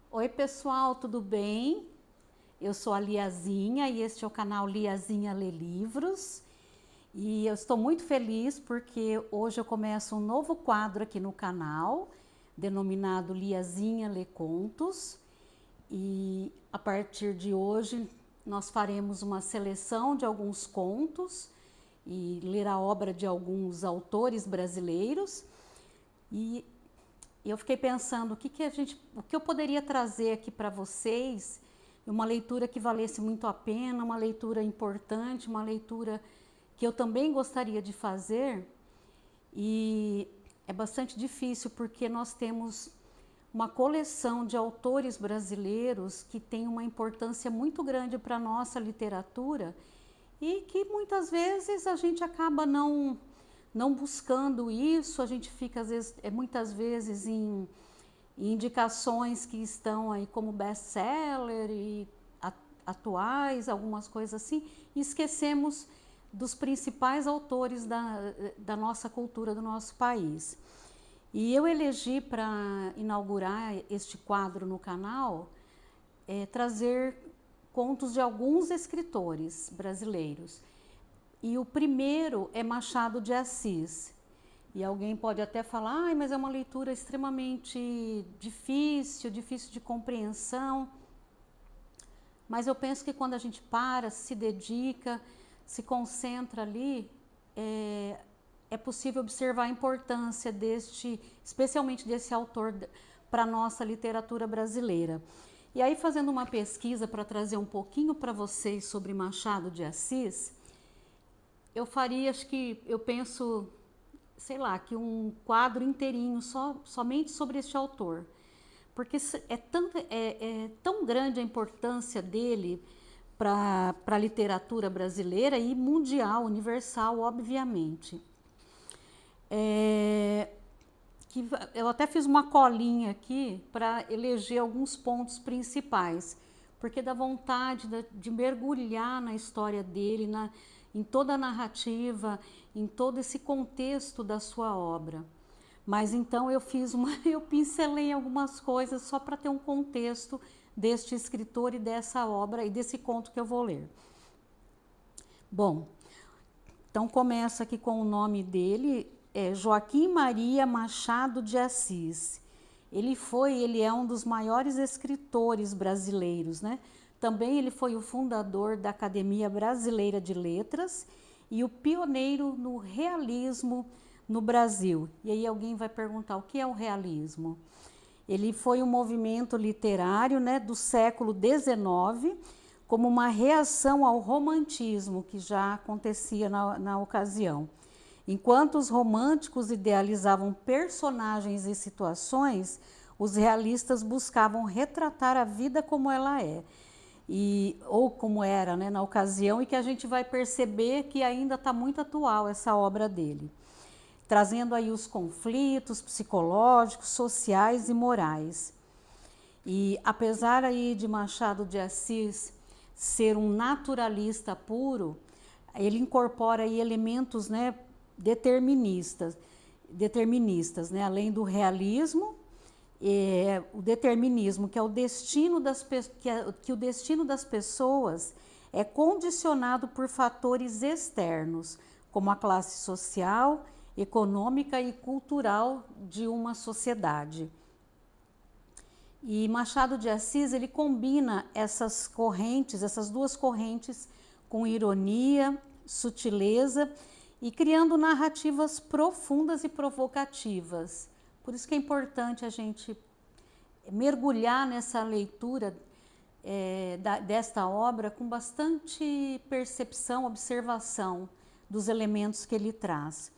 Oi pessoal, tudo bem? Eu sou a Liazinha e este é o canal Liazinha Lê Livros. E eu estou muito feliz porque hoje eu começo um novo quadro aqui no canal, denominado Liazinha Lê Contos. E a partir de hoje nós faremos uma seleção de alguns contos e ler a obra de alguns autores brasileiros. E eu fiquei pensando o que eu poderia trazer aqui para vocês, uma leitura que valesse muito a pena, uma leitura importante, uma leitura que eu também gostaria de fazer. E é bastante difícil porque nós temos uma coleção de autores brasileiros que tem uma importância muito grande para a nossa literatura e que muitas vezes a gente acaba não buscando isso, a gente fica às vezes, muitas vezes em indicações que estão aí como best-seller e atuais, algumas coisas assim, e esquecemos dos principais autores da nossa cultura, do nosso país. E eu elegi para inaugurar este quadro no canal, trazer contos de alguns escritores brasileiros. E o primeiro é Machado de Assis. E alguém pode até falar, mas é uma leitura extremamente difícil de compreensão. Mas eu penso que quando a gente para, se dedica, se concentra ali, é possível observar a importância especialmente desse autor para a nossa literatura brasileira. E aí, fazendo uma pesquisa para trazer um pouquinho para vocês sobre Machado de Assis, eu penso, sei lá, que um quadro inteirinho somente sobre este autor. Porque é tão grande a importância dele para a literatura brasileira e mundial, universal, obviamente. Eu até fiz uma colinha aqui para eleger alguns pontos principais, porque dá vontade de mergulhar na história dele, em toda a narrativa, em todo esse contexto da sua obra. Mas então eu pincelei algumas coisas só para ter um contexto deste escritor e dessa obra e desse conto que eu vou ler. Bom, então começa aqui com o nome dele, Joaquim Maria Machado de Assis. Ele é um dos maiores escritores brasileiros, né? Também ele foi o fundador da Academia Brasileira de Letras e o pioneiro no realismo no Brasil. E aí alguém vai perguntar o que é o realismo? Ele foi um movimento literário, né, do século XIX, como uma reação ao romantismo que já acontecia na ocasião. Enquanto os românticos idealizavam personagens e situações, os realistas buscavam retratar a vida como ela é, ou como era, né, na ocasião, e que a gente vai perceber que ainda está muito atual essa obra dele, trazendo aí os conflitos psicológicos, sociais e morais. E apesar aí de Machado de Assis ser um naturalista puro, ele incorpora aí elementos, né, deterministas, né, além do realismo, o determinismo, que é o destino que o destino das pessoas é condicionado por fatores externos, como a classe social, econômica e cultural de uma sociedade. E Machado de Assis, ele combina essas duas correntes, com ironia, sutileza e criando narrativas profundas e provocativas. Por isso que é importante a gente mergulhar nessa leitura desta obra com bastante percepção, observação dos elementos que ele traz.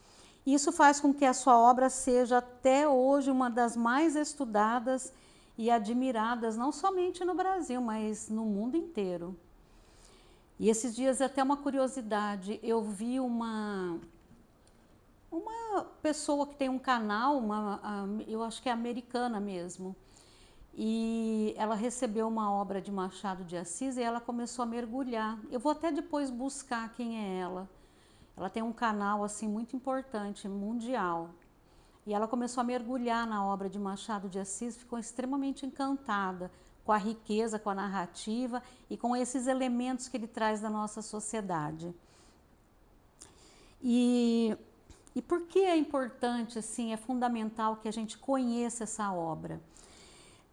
Isso faz com que a sua obra seja até hoje uma das mais estudadas e admiradas, não somente no Brasil, mas no mundo inteiro. E esses dias, até uma curiosidade, eu vi uma pessoa que tem um canal, eu acho que é americana mesmo, e ela recebeu uma obra de Machado de Assis e ela começou a mergulhar. Eu vou até depois buscar quem é ela. Ela tem um canal assim muito importante, mundial. e ela começou a mergulhar na obra de Machado de Assis, ficou extremamente encantada com a riqueza, com a narrativa e com esses elementos que ele traz da nossa sociedade. E por que é importante, assim, é fundamental que a gente conheça essa obra?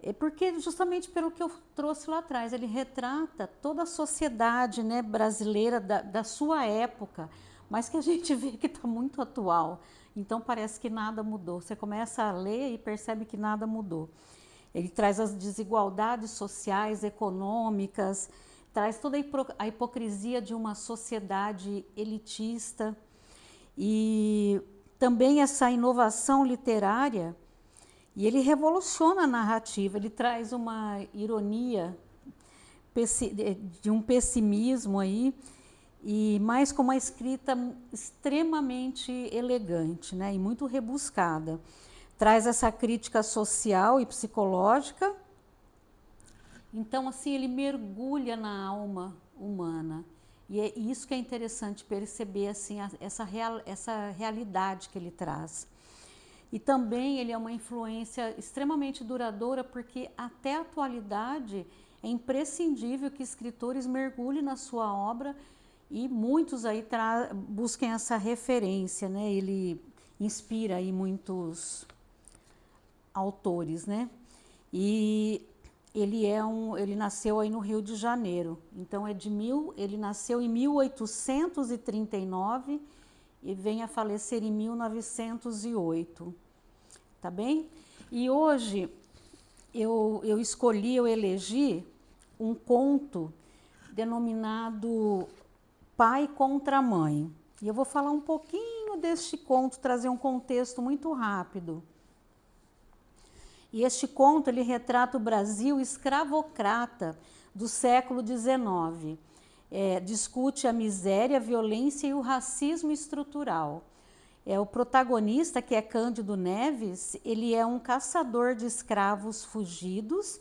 É porque justamente pelo que eu trouxe lá atrás, ele retrata toda a sociedade, né, brasileira da sua época, mas que a gente vê que está muito atual. Então parece que nada mudou. Você começa a ler e percebe que nada mudou. Ele traz as desigualdades sociais, econômicas, traz toda a hipocrisia de uma sociedade elitista e também essa inovação literária. E ele revoluciona a narrativa, ele traz uma ironia de um pessimismo aí, e mais com uma escrita extremamente elegante, né, e muito rebuscada. Traz essa crítica social e psicológica. Então, assim, ele mergulha na alma humana. E é isso que é interessante perceber, assim, essa realidade que ele traz. E também ele é uma influência extremamente duradoura, porque até a atualidade é imprescindível que escritores mergulhem na sua obra e muitos aí busquem essa referência, né? Ele inspira aí muitos autores, né? E ele nasceu aí no Rio de Janeiro. Então ele nasceu em 1839 e vem a falecer em 1908, tá bem? E hoje eu elegi um conto denominado Pai contra Mãe. E eu vou falar um pouquinho deste conto, trazer um contexto muito rápido. E este conto, ele retrata o Brasil escravocrata do século XIX. Discute a miséria, a violência e o racismo estrutural. O protagonista, que é Cândido Neves, ele é um caçador de escravos fugidos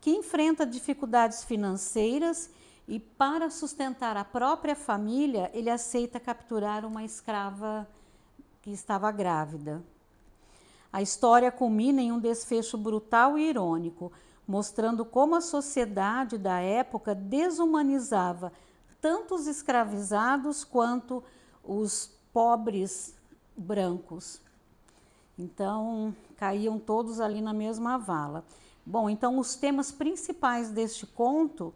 que enfrenta dificuldades financeiras e, para sustentar a própria família, ele aceita capturar uma escrava que estava grávida. A história culmina em um desfecho brutal e irônico, mostrando como a sociedade da época desumanizava tanto os escravizados quanto os pobres brancos. Então, caíam todos ali na mesma vala. Bom, então os temas principais deste conto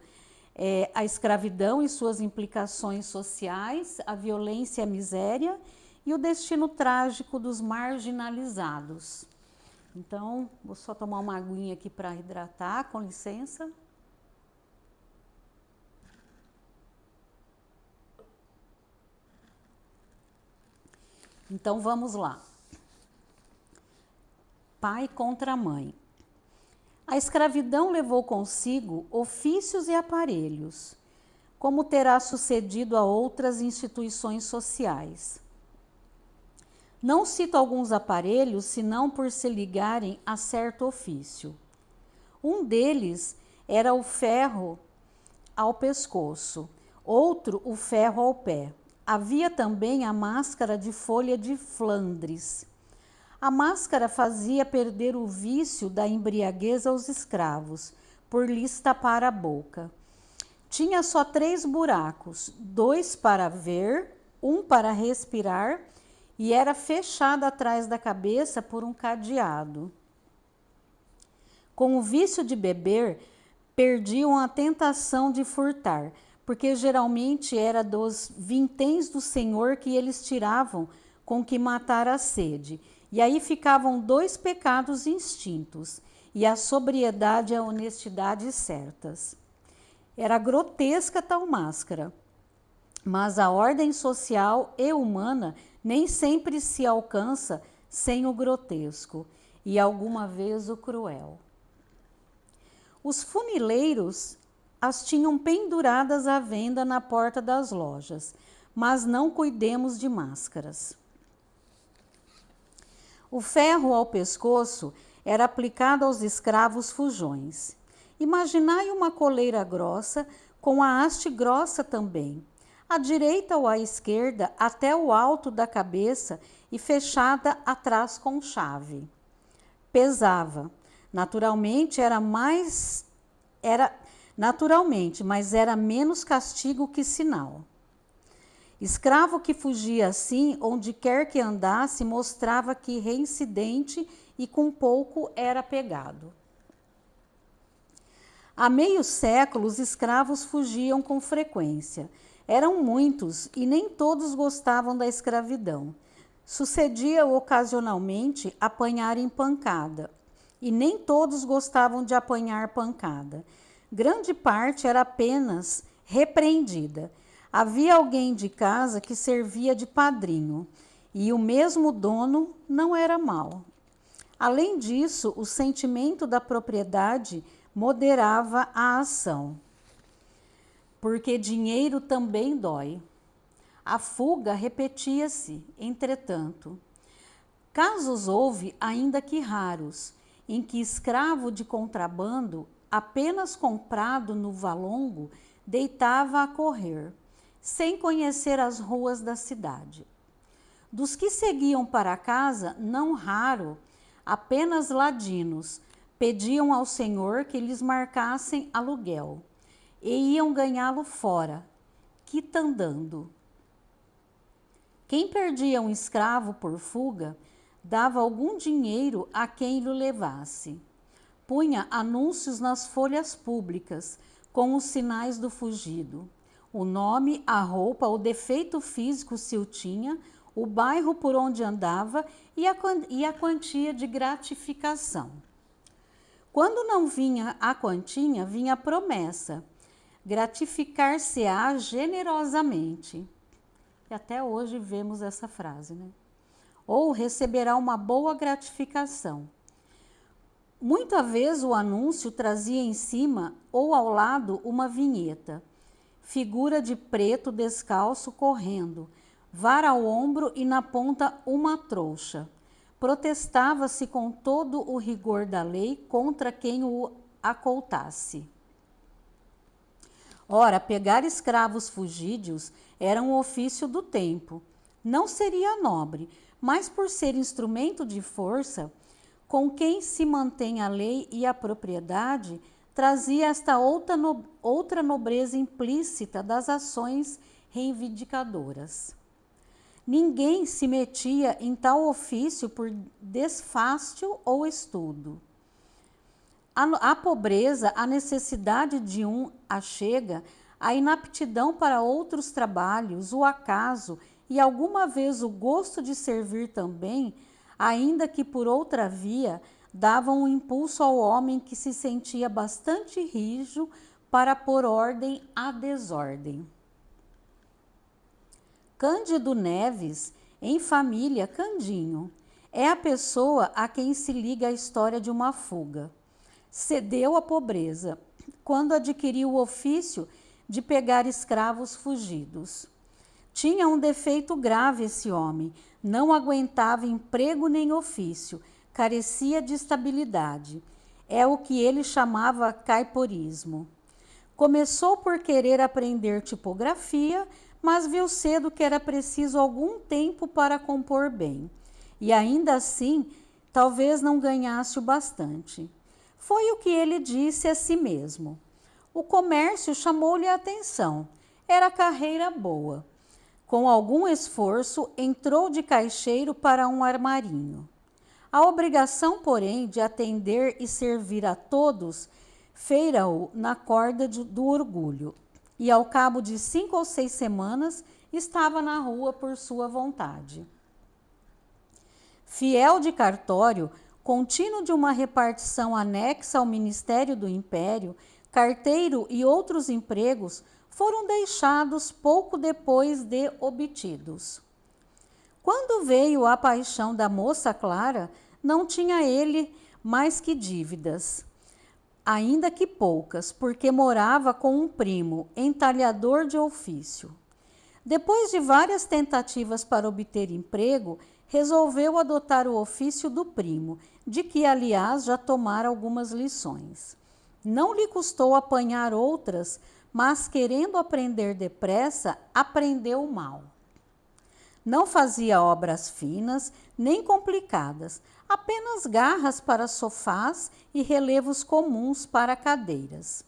é a escravidão e suas implicações sociais, a violência e a miséria e o destino trágico dos marginalizados. Então, vou só tomar uma aguinha aqui para hidratar, com licença. Então, vamos lá. Pai contra mãe. A escravidão levou consigo ofícios e aparelhos, como terá sucedido a outras instituições sociais. Não cito alguns aparelhos, senão por se ligarem a certo ofício. Um deles era o ferro ao pescoço, outro o ferro ao pé. Havia também a máscara de folha de Flandres. A máscara fazia perder o vício da embriaguez aos escravos, por lhes tapar a boca. Tinha só 3 buracos, 2 para ver, 1 para respirar, e era fechada atrás da cabeça por um cadeado. Com o vício de beber, perdiam a tentação de furtar, porque geralmente era dos vinténs do Senhor que eles tiravam com que matar a sede. E aí ficavam 2 pecados extintos, e a sobriedade e a honestidade certas. Era grotesca tal máscara, mas a ordem social e humana nem sempre se alcança sem o grotesco e alguma vez o cruel. Os funileiros as tinham penduradas à venda na porta das lojas, mas não cuidemos de máscaras. O ferro ao pescoço era aplicado aos escravos fujões. Imaginai uma coleira grossa com a haste grossa também. À direita ou à esquerda, até o alto da cabeça, e fechada atrás com chave. Pesava. Naturalmente, mas era menos castigo que sinal. Escravo que fugia assim, onde quer que andasse, mostrava que reincidente e com pouco era pegado. Há meio século, os escravos fugiam com frequência. Eram muitos e nem todos gostavam da escravidão. Sucedia ocasionalmente apanharem pancada, e nem todos gostavam de apanhar pancada. Grande parte era apenas repreendida. Havia alguém de casa que servia de padrinho, e o mesmo dono não era mau. Além disso, o sentimento da propriedade moderava a ação, porque dinheiro também dói. A fuga repetia-se, entretanto. Casos houve, ainda que raros, em que escravo de contrabando, apenas comprado no valongo, deitava a correr, sem conhecer as ruas da cidade. Dos que seguiam para casa, não raro, apenas ladinos, pediam ao senhor que lhes marcassem aluguel, e iam ganhá-lo fora, quitandando. Quem perdia um escravo por fuga, dava algum dinheiro a quem lhe levasse. Punha anúncios nas folhas públicas, com os sinais do fugido. O nome, a roupa, o defeito físico se o tinha, o bairro por onde andava e a quantia de gratificação. Quando não vinha a quantia, vinha a promessa: gratificar-se-á generosamente. E até hoje vemos essa frase, né? Ou receberá uma boa gratificação. Muita vez o anúncio trazia em cima ou ao lado uma vinheta. Figura de preto descalço correndo, vara ao ombro e na ponta uma trouxa. Protestava-se com todo o rigor da lei contra quem o acoltasse. Ora, pegar escravos fugídios era um ofício do tempo. Não seria nobre, mas por ser instrumento de força, com quem se mantém a lei e a propriedade, trazia esta outra nobreza implícita das ações reivindicadoras. Ninguém se metia em tal ofício por desfácio ou estudo. A pobreza, a necessidade de um achega, a inaptidão para outros trabalhos, o acaso e alguma vez o gosto de servir também, ainda que por outra via, davam um impulso ao homem que se sentia bastante rijo para pôr ordem à desordem. Cândido Neves, em família Candinho, é a pessoa a quem se liga a história de uma fuga. Cedeu à pobreza quando adquiriu o ofício de pegar escravos fugidos. Tinha um defeito grave esse homem, não aguentava emprego nem ofício, carecia de estabilidade. É o que ele chamava caiporismo. Começou por querer aprender tipografia, mas viu cedo que era preciso algum tempo para compor bem. E ainda assim, talvez não ganhasse o bastante. Foi o que ele disse a si mesmo. O comércio chamou-lhe a atenção. Era carreira boa. Com algum esforço, entrou de caixeiro para um armarinho. A obrigação, porém, de atender e servir a todos, feira-o na corda do orgulho. E ao cabo de 5 ou 6 semanas, estava na rua por sua vontade. Fiel de cartório, contínuo de uma repartição anexa ao Ministério do Império, carteiro e outros empregos foram deixados pouco depois de obtidos. Quando veio a paixão da moça Clara, não tinha ele mais que dívidas, ainda que poucas, porque morava com um primo, entalhador de ofício. Depois de várias tentativas para obter emprego, resolveu adotar o ofício do primo, de que, aliás, já tomara algumas lições. Não lhe custou apanhar outras, mas, querendo aprender depressa, aprendeu mal. Não fazia obras finas nem complicadas, apenas garras para sofás e relevos comuns para cadeiras.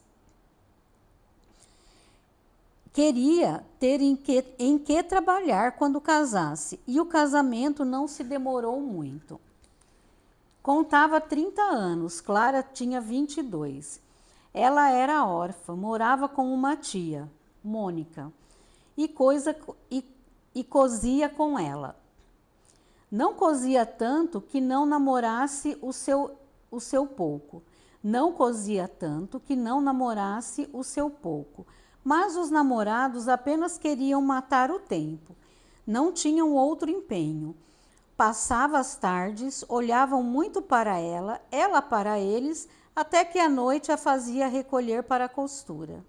Queria ter em que trabalhar quando casasse, e o casamento não se demorou muito. Contava 30 anos, Clara tinha 22. Ela era órfã, morava com uma tia, Mônica, e cozia com ela. Não cozia tanto que não namorasse o seu pouco. Não cozia tanto que não namorasse o seu pouco. Mas os namorados apenas queriam matar o tempo. Não tinham outro empenho. Passava as tardes, olhavam muito para ela para eles, até que à noite a fazia recolher para a costura.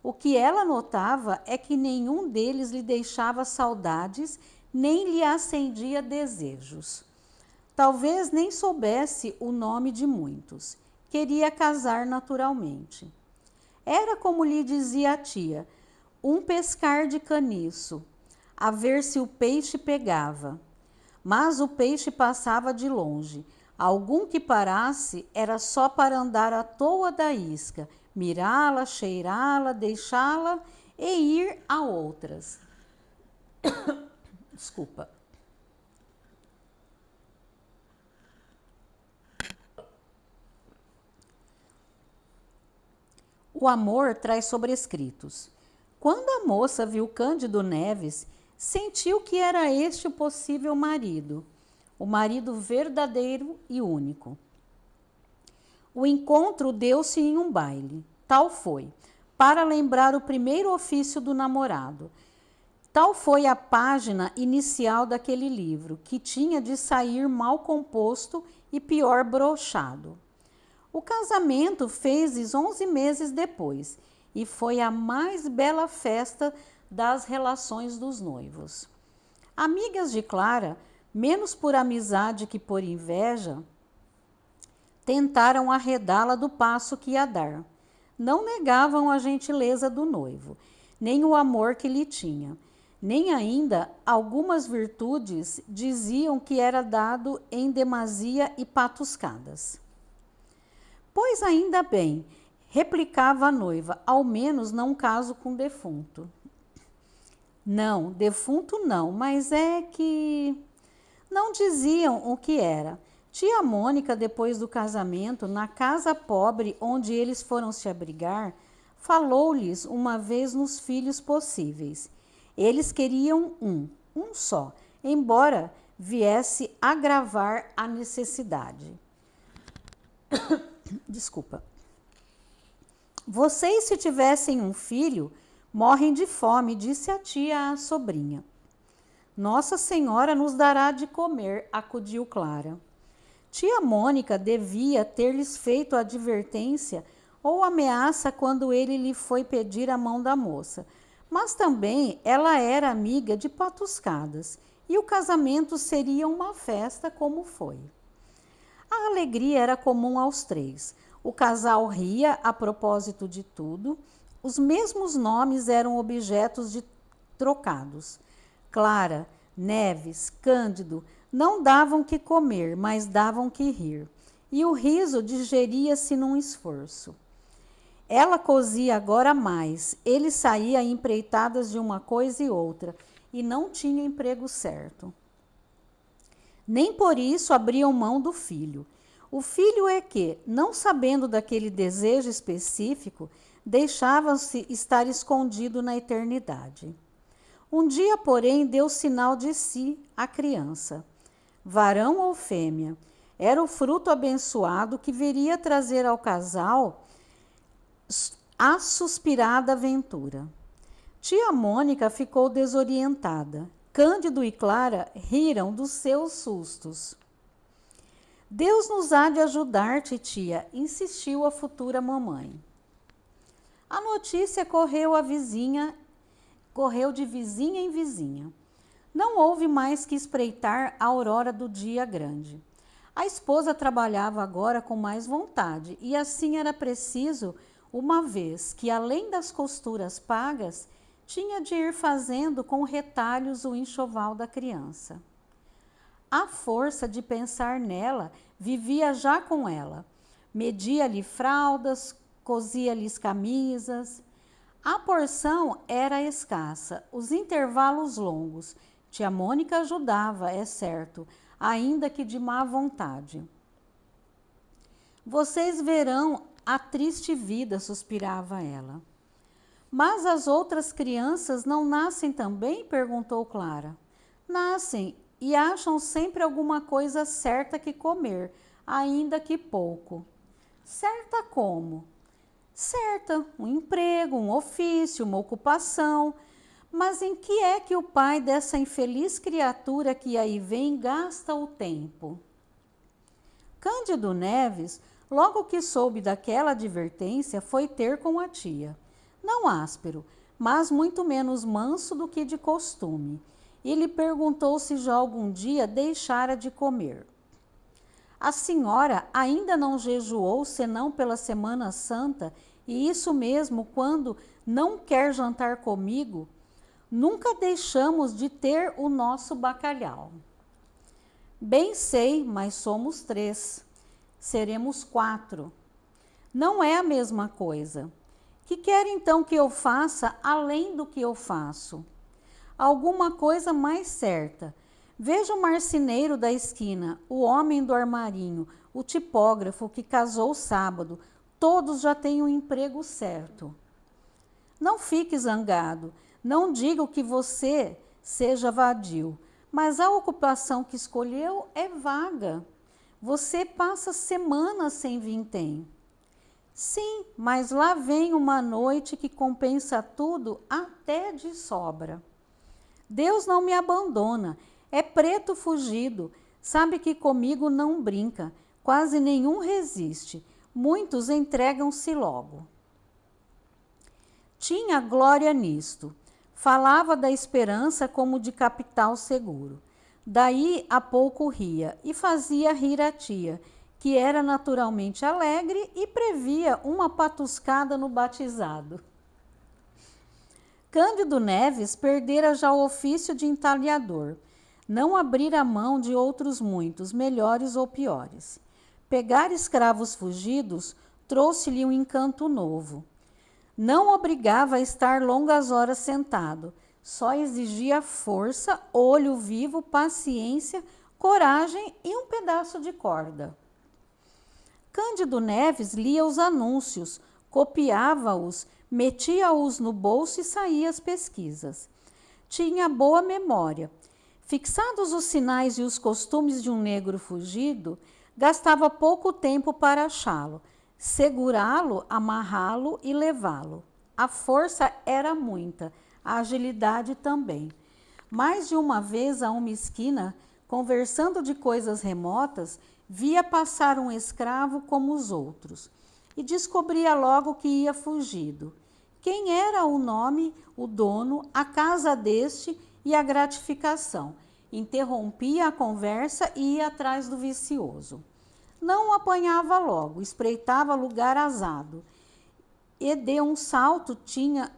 O que ela notava é que nenhum deles lhe deixava saudades, nem lhe acendia desejos. Talvez nem soubesse o nome de muitos. Queria casar naturalmente. Era como lhe dizia a tia, um pescar de caniço, a ver se o peixe pegava. Mas o peixe passava de longe. Algum que parasse era só para andar à toa da isca, mirá-la, cheirá-la, deixá-la e ir a outras. Desculpa. O amor traz sobrescritos. Quando a moça viu Cândido Neves, sentiu que era este o possível marido, o marido verdadeiro e único. O encontro deu-se em um baile. Tal foi, para lembrar o primeiro ofício do namorado. Tal foi a página inicial daquele livro, que tinha de sair mal composto e pior brochado. O casamento fez-se 11 meses depois, e foi a mais bela festa das relações dos noivos. Amigas de Clara, menos por amizade que por inveja, tentaram arredá-la do passo que ia dar. Não negavam a gentileza do noivo, nem o amor que lhe tinha, nem ainda algumas virtudes diziam que era dado em demasia e patuscadas. Pois ainda bem, replicava a noiva, ao menos não caso com defunto. Não, defunto não, mas é que... Não diziam o que era. Tia Mônica, depois do casamento, na casa pobre onde eles foram se abrigar, falou-lhes uma vez nos filhos possíveis. Eles queriam um só, embora viesse agravar a necessidade. Desculpa. Vocês, se tivessem um filho, morrem de fome, disse a tia à sobrinha. Nossa Senhora nos dará de comer, acudiu Clara. Tia Mônica devia ter-lhes feito advertência ou ameaça quando ele lhe foi pedir a mão da moça, mas também ela era amiga de patuscadas e o casamento seria uma festa como foi. A alegria era comum aos três. O casal ria a propósito de tudo. Os mesmos nomes eram objetos de trocados. Clara, Neves, Cândido não davam que comer, mas davam que rir. E o riso digeria-se num esforço. Ela cozia agora mais. Ele saía em empreitadas de uma coisa e outra e não tinha emprego certo. Nem por isso abriam mão do filho. O filho é que, não sabendo daquele desejo específico, deixava-se estar escondido na eternidade. Um dia, porém, deu sinal de si a criança. Varão ou fêmea, era o fruto abençoado que viria trazer ao casal a suspirada aventura. Tia Mônica ficou desorientada. Cândido e Clara riram dos seus sustos. Deus nos há de ajudar, titia, insistiu a futura mamãe. A notícia correu de vizinha em vizinha. Não houve mais que espreitar a aurora do dia grande. A esposa trabalhava agora com mais vontade, e assim era preciso, uma vez que, além das costuras pagas, tinha de ir fazendo com retalhos o enxoval da criança. A força de pensar nela vivia já com ela. Media-lhe fraldas, cosia-lhes camisas. A porção era escassa, os intervalos longos. Tia Mônica ajudava, é certo, ainda que de má vontade. Vocês verão a triste vida, suspirava ela. Mas as outras crianças não nascem também? Perguntou Clara. Nascem e acham sempre alguma coisa certa que comer, ainda que pouco. Certa como? Certa, um emprego, um ofício, uma ocupação. Mas em que é que o pai dessa infeliz criatura que aí vem gasta o tempo? Cândido Neves, logo que soube daquela advertência, foi ter com a tia. Não áspero, mas muito menos manso do que de costume. E lhe perguntou se já algum dia deixara de comer. A senhora ainda não jejuou senão pela Semana Santa, e isso mesmo quando não quer jantar comigo? Nunca deixamos de ter o nosso bacalhau. Bem sei, mas somos 3. Seremos 4. Não é a mesma coisa. Que quer então que eu faça além do que eu faço? Alguma coisa mais certa. Veja o marceneiro da esquina, o homem do armarinho, o tipógrafo que casou sábado. Todos já têm um emprego certo. Não fique zangado. Não digo que você seja vadio, mas a ocupação que escolheu é vaga. Você passa semanas sem vintém. Sim, mas lá vem uma noite que compensa tudo até de sobra. Deus não me abandona, é preto fugido, sabe que comigo não brinca, quase nenhum resiste, muitos entregam-se logo. Tinha glória nisto, falava da esperança como de capital seguro. Daí a pouco ria e fazia rir a tia, que era naturalmente alegre e previa uma patuscada no batizado. Cândido Neves perdera já o ofício de entalhador, não abrira mão de outros muitos, melhores ou piores. Pegar escravos fugidos trouxe-lhe um encanto novo. Não obrigava a estar longas horas sentado, só exigia força, olho vivo, paciência, coragem e um pedaço de corda. Cândido Neves lia os anúncios, copiava-os, metia-os no bolso e saía às pesquisas. Tinha boa memória. Fixados os sinais e os costumes de um negro fugido, gastava pouco tempo para achá-lo, segurá-lo, amarrá-lo e levá-lo. A força era muita, a agilidade também. Mais de uma vez, a uma esquina, conversando de coisas remotas, via passar um escravo como os outros e descobria logo que ia fugido. Quem era o nome, o dono, a casa deste e a gratificação. Interrompia a conversa e ia atrás do vicioso. Não o apanhava logo, espreitava lugar azado. E de um salto tinha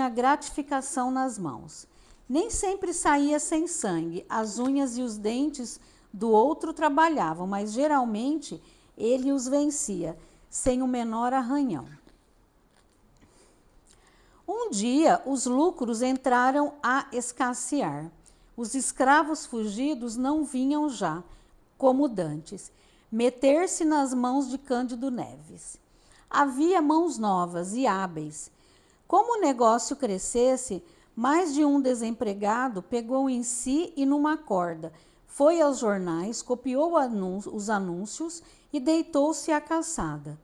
a gratificação nas mãos. Nem sempre saía sem sangue, as unhas e os dentes do outro trabalhavam, mas geralmente ele os vencia, sem o menor arranhão. Um dia, os lucros entraram a escassear. Os escravos fugidos não vinham já, como dantes, meter-se nas mãos de Cândido Neves. Havia mãos novas e hábeis. Como o negócio crescesse, mais de um desempregado pegou em si e numa corda, foi aos jornais, copiou os anúncios e deitou-se à caçada.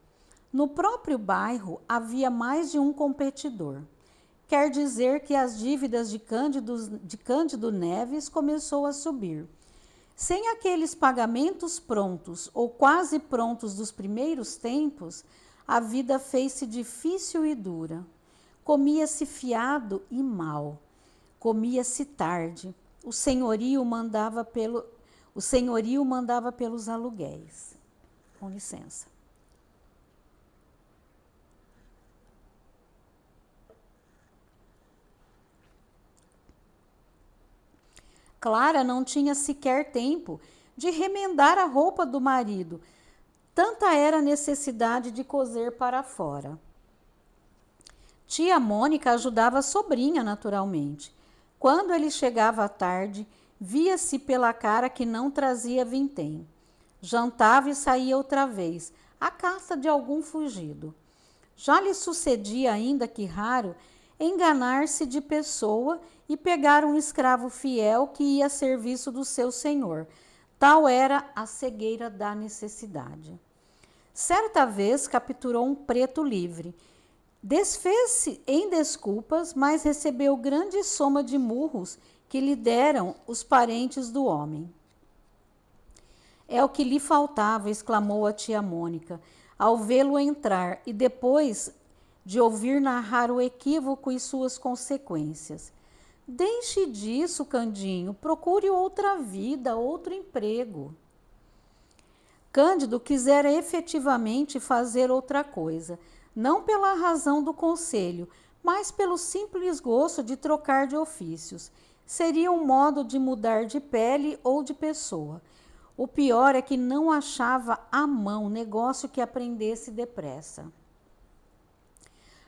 No próprio bairro havia mais de um competidor. Quer dizer que as dívidas de Cândido Neves começou a subir. Sem aqueles pagamentos prontos ou quase prontos dos primeiros tempos, a vida fez-se difícil e dura. Comia-se fiado e mal. Comia-se tarde. O senhorio mandava pelos aluguéis. Com licença. Clara não tinha sequer tempo de remendar a roupa do marido, tanta era a necessidade de coser para fora. Tia Mônica ajudava a sobrinha, naturalmente. Quando ele chegava à tarde, via-se pela cara que não trazia vintém. Jantava e saía outra vez, à caça de algum fugido. Já lhe sucedia, ainda que raro, enganar-se de pessoa e pegar um escravo fiel que ia a serviço do seu senhor. Tal era a cegueira da necessidade. Certa vez capturou um preto livre. Desfez-se em desculpas, mas recebeu grande soma de murros que lhe deram os parentes do homem. É o que lhe faltava, exclamou a tia Mônica, ao vê-lo entrar e depois de ouvir narrar o equívoco e suas consequências. Deixe disso, Candinho, procure outra vida, outro emprego. Cândido quisera efetivamente fazer outra coisa, não pela razão do conselho, mas pelo simples gosto de trocar de ofícios. Seria um modo de mudar de pele ou de pessoa. O pior é que não achava à mão negócio que aprendesse depressa.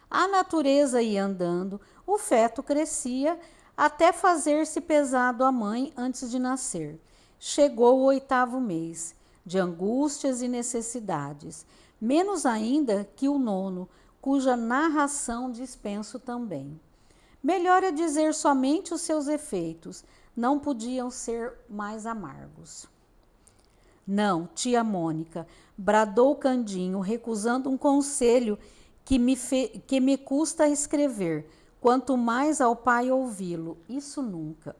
A natureza ia andando, o feto crescia, até fazer-se pesado à mãe antes de nascer. Chegou o 8º mês, de angústias e necessidades, menos ainda que o 9º, cuja narração dispenso também. Melhor é dizer somente os seus efeitos, não podiam ser mais amargos. Não, tia Mônica, bradou Candinho, recusando um conselho que me custa escrever, quanto mais ao pai ouvi-lo. Isso nunca.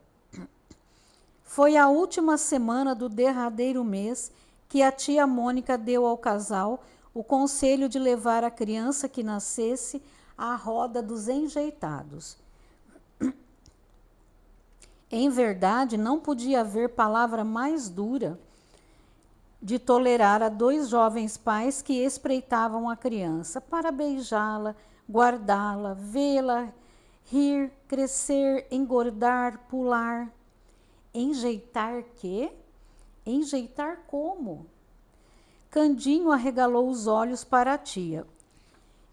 Foi a última semana do derradeiro mês que a tia Mônica deu ao casal o conselho de levar a criança que nascesse à roda dos enjeitados. Em verdade, não podia haver palavra mais dura de tolerar a 2 jovens pais que espreitavam a criança para beijá-la, guardá-la, vê-la, rir, crescer, engordar, pular. Enjeitar quê? Enjeitar como? Candinho arregalou os olhos para a tia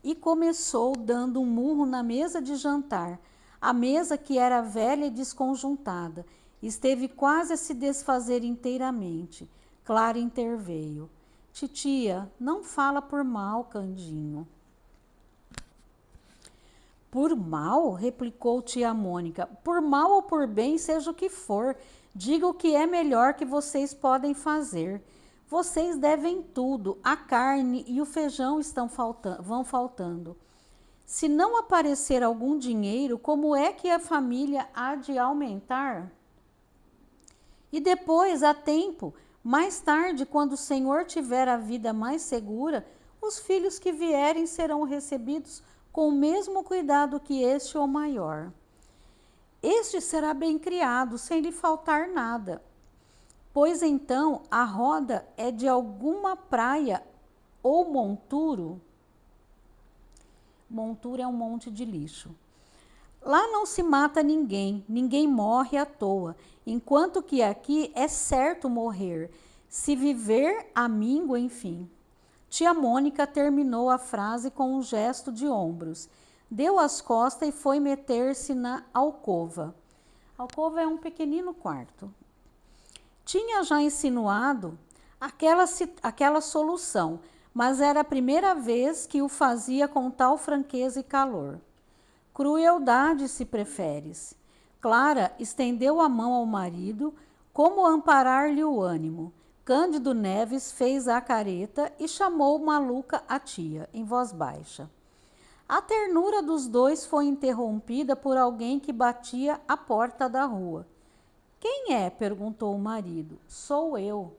e começou dando um murro na mesa de jantar, a mesa que era velha e desconjuntada. Esteve quase a se desfazer inteiramente. Clara interveio. Titia, não fala por mal, Candinho. Por mal? Replicou tia Mônica. Por mal ou por bem, seja o que for. Diga o que é melhor que vocês podem fazer. Vocês devem tudo. A carne e o feijão vão faltando. Se não aparecer algum dinheiro, como é que a família há de aumentar? E depois, há tempo, mais tarde, quando o Senhor tiver a vida mais segura, os filhos que vierem serão recebidos com o mesmo cuidado que este ou maior. Este será bem criado, sem lhe faltar nada. Pois então a roda é de alguma praia ou monturo. Monturo é um monte de lixo. Lá não se mata ninguém, ninguém morre à toa, enquanto que aqui é certo morrer, se viver a míngua, enfim. Tia Mônica terminou a frase com um gesto de ombros, deu as costas e foi meter-se na alcova. A alcova é um pequenino quarto. Tinha já insinuado aquela solução, mas era a primeira vez que o fazia com tal franqueza e calor. Crueldade, se preferes. Clara estendeu a mão ao marido, como amparar-lhe o ânimo. Cândido Neves fez a careta e chamou maluca a tia, em voz baixa. A ternura dos dois foi interrompida por alguém que batia à porta da rua. Quem é? Perguntou o marido. Sou eu.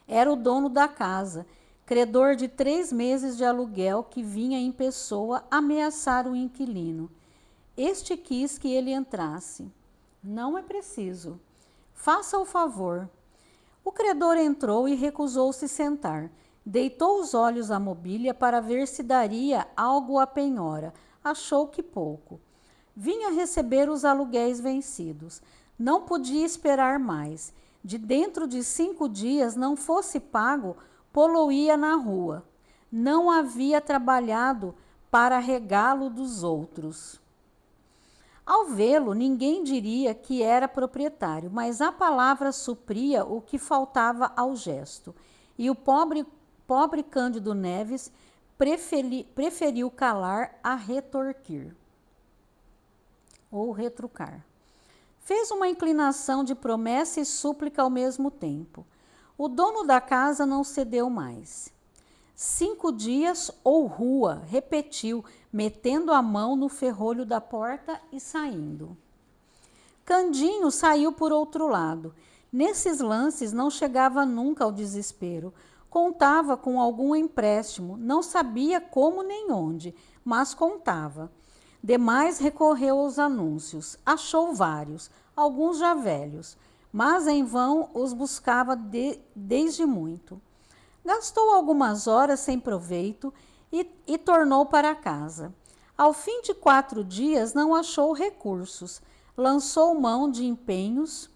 Era o dono da casa, credor de 3 meses de aluguel, que vinha em pessoa ameaçar o inquilino. Este quis que ele entrasse. Não é preciso. Faça o favor. O credor entrou e recusou-se sentar. Deitou os olhos à mobília para ver se daria algo à penhora. Achou que pouco. Vinha receber os aluguéis vencidos. Não podia esperar mais. De dentro de 5 dias, não fosse pago, poluía na rua. Não havia trabalhado para regalo dos outros. Ao vê-lo, ninguém diria que era proprietário, mas a palavra supria o que faltava ao gesto. E o pobre Cândido Neves preferiu calar a retorquir ou retrucar. Fez uma inclinação de promessa e súplica ao mesmo tempo. O dono da casa não cedeu mais. 5 dias ou rua, repetiu, metendo a mão no ferrolho da porta e saindo. Candinho saiu por outro lado. Nesses lances não chegava nunca ao desespero. Contava com algum empréstimo, não sabia como nem onde, mas contava. Demais recorreu aos anúncios. Achou vários, alguns já velhos, mas em vão os buscava desde muito. Gastou algumas horas sem proveito e tornou para casa. Ao fim de 4 dias não achou recursos. Lançou mão de empenhos,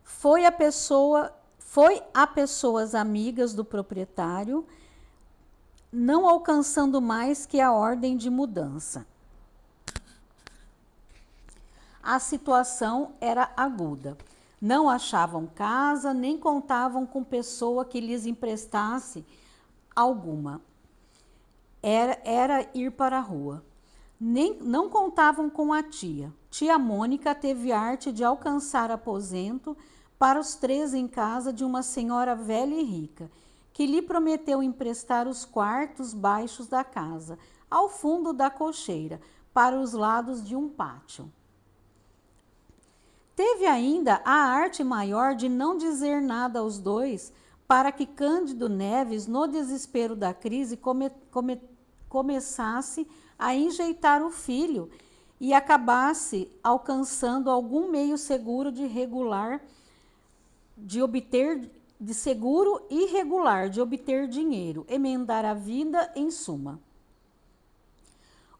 foi a pessoas amigas do proprietário, não alcançando mais que a ordem de mudança. A situação era aguda. Não achavam casa, nem contavam com pessoa que lhes emprestasse alguma. Era ir para a rua. Não contavam com a tia. Tia Mônica teve arte de alcançar aposento para os 3 em casa de uma senhora velha e rica, que lhe prometeu emprestar os quartos baixos da casa, ao fundo da cocheira, para os lados de um pátio. Teve ainda a arte maior de não dizer nada aos dois, para que Cândido Neves, no desespero da crise, começasse a enjeitar o filho e acabasse alcançando algum meio seguro seguro e regular de obter dinheiro, emendar a vida, em suma.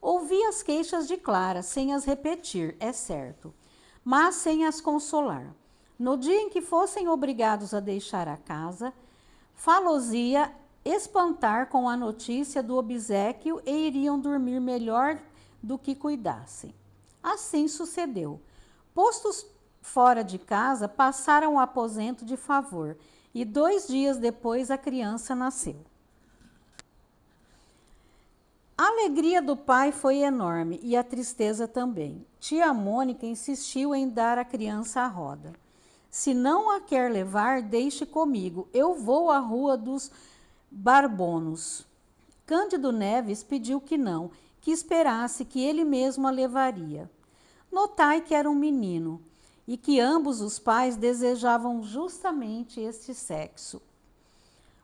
Ouvi as queixas de Clara, sem as repetir, é certo, mas sem as consolar. No dia em que fossem obrigados a deixar a casa, fá-los-ia espantar com a notícia do obséquio e iriam dormir melhor do que cuidassem. Assim sucedeu. Postos fora de casa, passaram o aposento de favor e 2 dias depois a criança nasceu. A alegria do pai foi enorme e a tristeza também. Tia Mônica insistiu em dar a criança à roda. Se não a quer levar, deixe comigo. Eu vou à Rua dos Barbonos. Cândido Neves pediu que não, que esperasse que ele mesmo a levaria. Notai que era um menino e que ambos os pais desejavam justamente este sexo.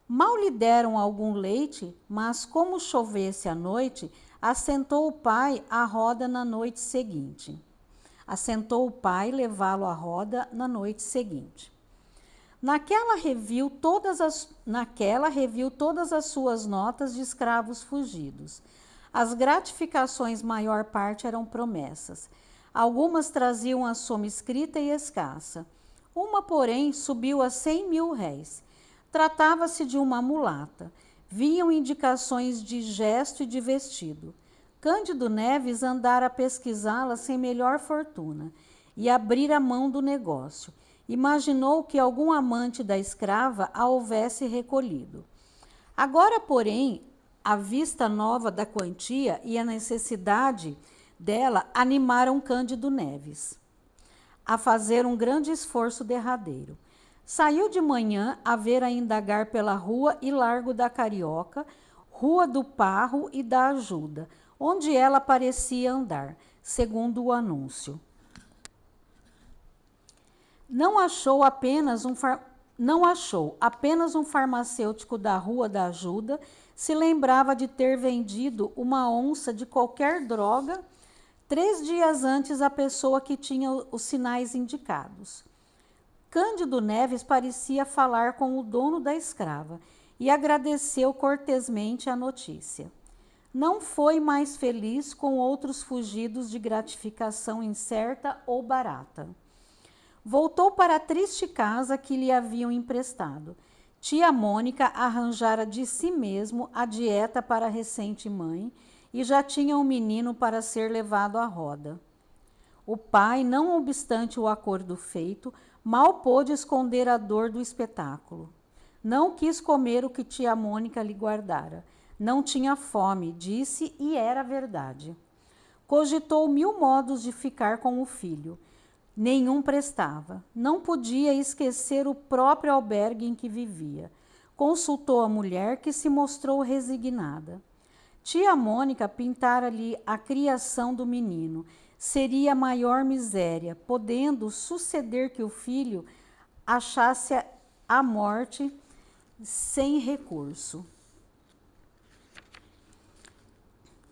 Mal lhe deram algum leite, mas como chovesse à noite, assentou o pai à roda na noite seguinte. Assentou o pai levá-lo à roda na noite seguinte. Naquela reviu todas as suas notas de escravos fugidos. As gratificações, maior parte, eram promessas. Algumas traziam a soma escrita e escassa. Uma, porém, subiu a 100.000 réis. Tratava-se de uma mulata. Vinham indicações de gesto e de vestido. Cândido Neves andara a pesquisá-la sem melhor fortuna e abrir a mão do negócio. Imaginou que algum amante da escrava a houvesse recolhido. Agora, porém, a vista nova da quantia e a necessidade dela animaram Cândido Neves a fazer um grande esforço derradeiro. Saiu de manhã a ver a indagar pela rua e largo da Carioca, Rua do Parro e da Ajuda, onde ela parecia andar, segundo o anúncio. Não achou, apenas um farmacêutico da Rua da Ajuda, se lembrava de ter vendido uma onça de qualquer droga 3 dias antes à pessoa que tinha os sinais indicados. Cândido Neves parecia falar com o dono da escrava e agradeceu cortesmente a notícia. Não foi mais feliz com outros fugidos de gratificação incerta ou barata. Voltou para a triste casa que lhe haviam emprestado. Tia Mônica arranjara de si mesmo a dieta para a recente mãe e já tinha um menino para ser levado à roda. O pai, não obstante o acordo feito, mal pôde esconder a dor do espetáculo. Não quis comer o que tia Mônica lhe guardara. Não tinha fome, disse, e era verdade. Cogitou 1000 modos de ficar com o filho. Nenhum prestava. Não podia esquecer o próprio albergue em que vivia. Consultou a mulher, que se mostrou resignada. Tia Mônica pintara-lhe a criação do menino. Seria a maior miséria, podendo suceder que o filho achasse a morte sem recurso.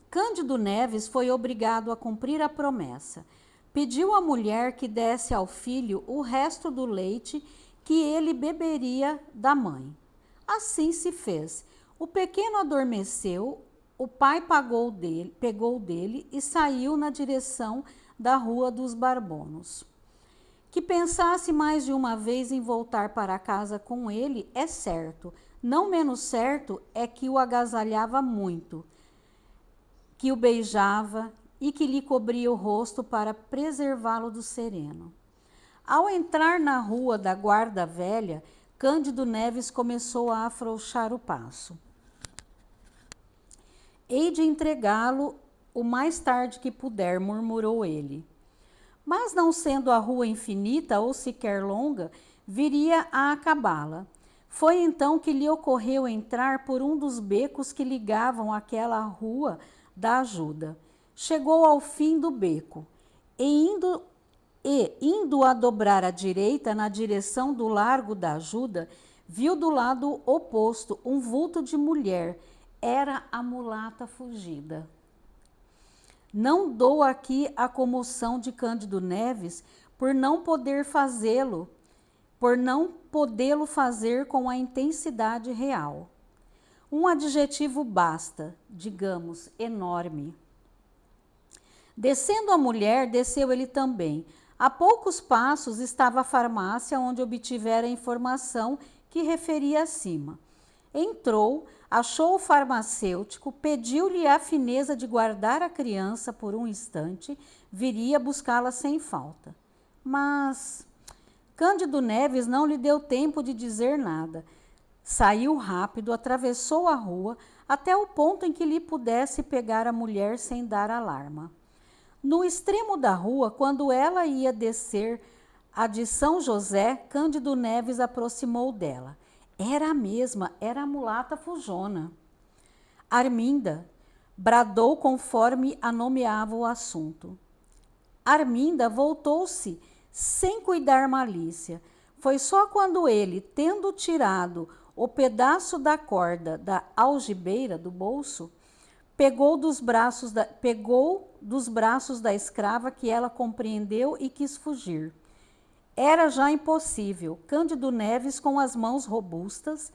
Cândido Neves foi obrigado a cumprir a promessa. Pediu à mulher que desse ao filho o resto do leite que ele beberia da mãe. Assim se fez. O pequeno adormeceu, o pai pegou dele e saiu na direção da Rua dos Barbonos. Que pensasse mais de uma vez em voltar para casa com ele, é certo. Não menos certo é que o agasalhava muito, que o beijava e que lhe cobria o rosto para preservá-lo do sereno. Ao entrar na rua da Guarda Velha, Cândido Neves começou a afrouxar o passo. Hei de entregá-lo o mais tarde que puder, murmurou ele. Mas não sendo a rua infinita ou sequer longa, viria a acabá-la. Foi então que lhe ocorreu entrar por um dos becos que ligavam aquela rua da Ajuda. Chegou ao fim do beco e indo a dobrar à direita na direção do Largo da Ajuda, viu do lado oposto um vulto de mulher. Era a mulata fugida. Não dou aqui a comoção de Cândido Neves por não podê-lo fazer com a intensidade real. Um adjetivo basta, digamos, enorme. Descendo a mulher, desceu ele também. A poucos passos estava a farmácia onde obtivera a informação que referi acima. Entrou, achou o farmacêutico, pediu-lhe a fineza de guardar a criança por um instante, viria buscá-la sem falta. Mas Cândido Neves não lhe deu tempo de dizer nada. Saiu rápido, atravessou a rua até o ponto em que lhe pudesse pegar a mulher sem dar alarma. No extremo da rua, quando ela ia descer a de São José, Cândido Neves aproximou dela. Era a mesma, era a mulata fujona. Arminda, bradou conforme a nomeava o assunto. Arminda voltou-se sem cuidar malícia. Foi só quando ele, tendo tirado o pedaço da corda da algibeira do bolso, pegou dos braços da escrava que ela compreendeu e quis fugir. Era já impossível. Cândido Neves, com as mãos robustas,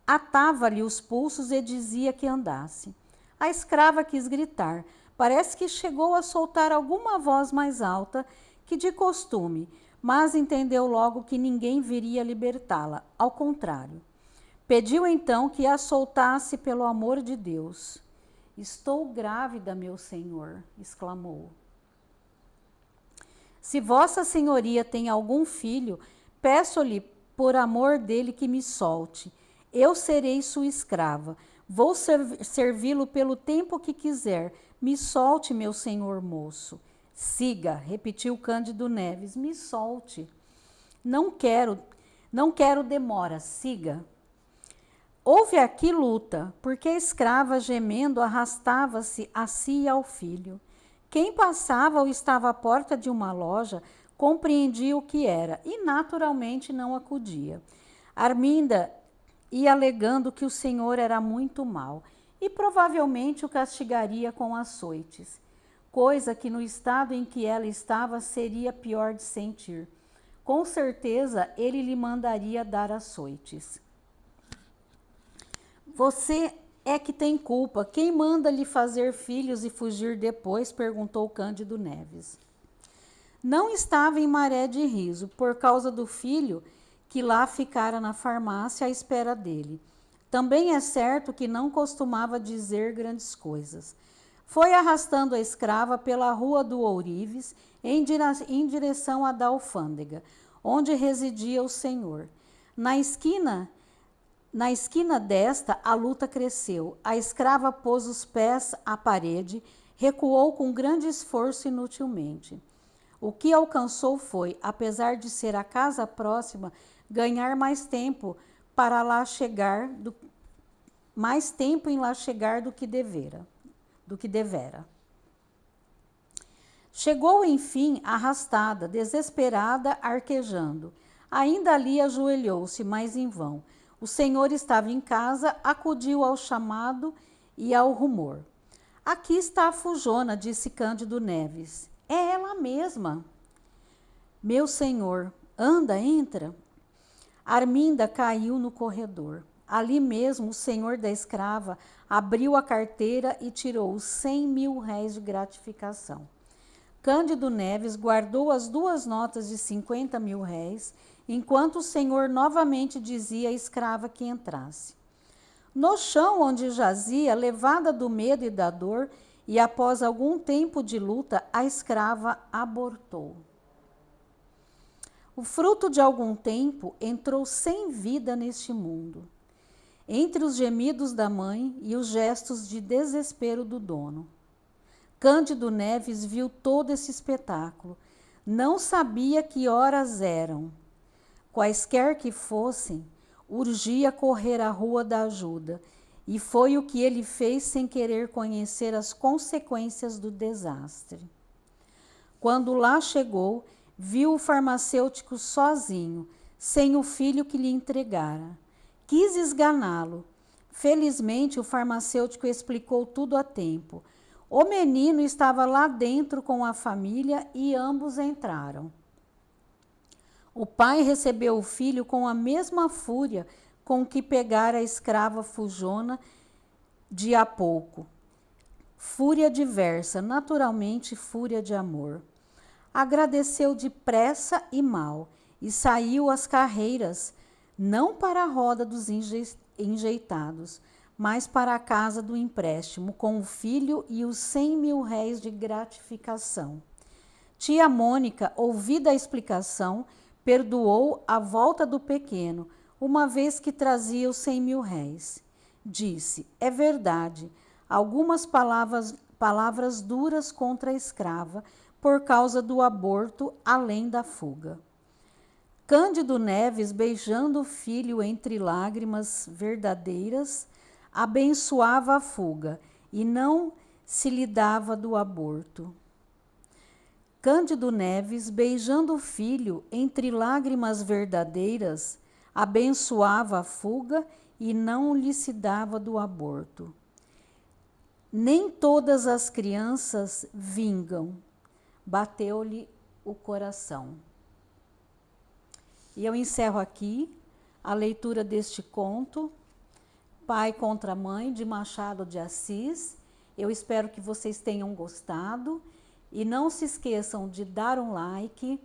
atava-lhe os pulsos e dizia que andasse. A escrava quis gritar. Parece que chegou a soltar alguma voz mais alta que de costume, mas entendeu logo que ninguém viria libertá-la. Ao contrário. Pediu então que a soltasse pelo amor de Deus. Estou grávida, meu senhor, exclamou. Se vossa senhoria tem algum filho, peço-lhe por amor dele que me solte. Eu serei sua escrava. Vou servi-lo pelo tempo que quiser. Me solte, meu senhor moço. Siga, repetiu Cândido Neves. Me solte. Não quero demora, siga. Houve aqui luta, porque a escrava, gemendo, arrastava-se a si e ao filho. Quem passava ou estava à porta de uma loja compreendia o que era e naturalmente não acudia. Arminda ia alegando que o senhor era muito mau e provavelmente o castigaria com açoites, coisa que no estado em que ela estava seria pior de sentir. Com certeza ele lhe mandaria dar açoites. Você é que tem culpa. Quem manda lhe fazer filhos e fugir depois? Perguntou Cândido Neves. não estava em maré de riso por causa do filho que lá ficara na farmácia à espera dele. Também é certo que não costumava dizer grandes coisas. Foi arrastando a escrava pela rua do Ourives em direção da alfândega, onde residia o senhor. Na esquina desta, a luta cresceu. A escrava pôs os pés à parede, recuou com grande esforço inutilmente. O que alcançou foi, apesar de ser a casa próxima, ganhar mais tempo para lá chegar, mais tempo em lá chegar do que devera. Chegou, enfim, arrastada, desesperada, arquejando. Ainda ali ajoelhou-se, mas em vão. O senhor estava em casa, acudiu ao chamado e ao rumor. Aqui está a Fujona, disse Cândido Neves. É ela mesma. Meu senhor, anda, entra. Arminda caiu no corredor. Ali mesmo, o senhor da escrava abriu a carteira e tirou os 100.000 réis de gratificação. Cândido Neves guardou as 2 notas de 50.000 réis, enquanto o senhor novamente dizia à escrava que entrasse. No chão onde jazia, levada do medo e da dor, e após algum tempo de luta, a escrava abortou. O fruto de algum tempo entrou sem vida neste mundo. Entre os gemidos da mãe e os gestos de desespero do dono. Cândido Neves viu todo esse espetáculo. Não sabia que horas eram. Quaisquer que fossem, urgia correr à rua da ajuda, e foi o que ele fez sem querer conhecer as consequências do desastre. Quando lá chegou, viu o farmacêutico sozinho, sem o filho que lhe entregara. Quis esganá-lo. Felizmente, o farmacêutico explicou tudo a tempo. O menino estava lá dentro com a família e ambos entraram. O pai recebeu o filho com a mesma fúria com que pegara a escrava Fujona de há pouco. Fúria diversa, naturalmente fúria de amor. Agradeceu depressa e mal e saiu às carreiras, não para a roda dos enjeitados, mas para a casa do empréstimo, com o filho e os 100.000 réis de gratificação. Tia Mônica, ouvida a explicação, perdoou a volta do pequeno, uma vez que trazia os 100.000 réis. Disse, é verdade, algumas palavras duras contra a escrava, por causa do aborto, além da fuga. Cândido Neves, beijando o filho entre lágrimas verdadeiras, abençoava a fuga e não se lhe dava do aborto. Cândido Neves, beijando o filho entre lágrimas verdadeiras, abençoava a fuga e não lhe se dava do aborto. Nem todas as crianças vingam, bateu-lhe o coração. E eu encerro aqui a leitura deste conto, Pai contra Mãe, de Machado de Assis. Eu espero que vocês tenham gostado e não se esqueçam de dar um like,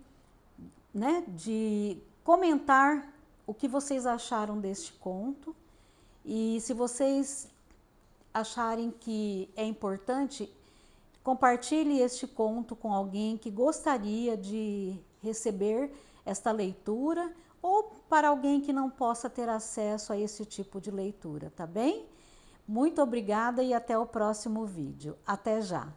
né, de comentar o que vocês acharam deste conto. E se vocês acharem que é importante, compartilhe este conto com alguém que gostaria de receber esta leitura ou para alguém que não possa ter acesso a esse tipo de leitura, tá bem? Muito obrigada e até o próximo vídeo. Até já!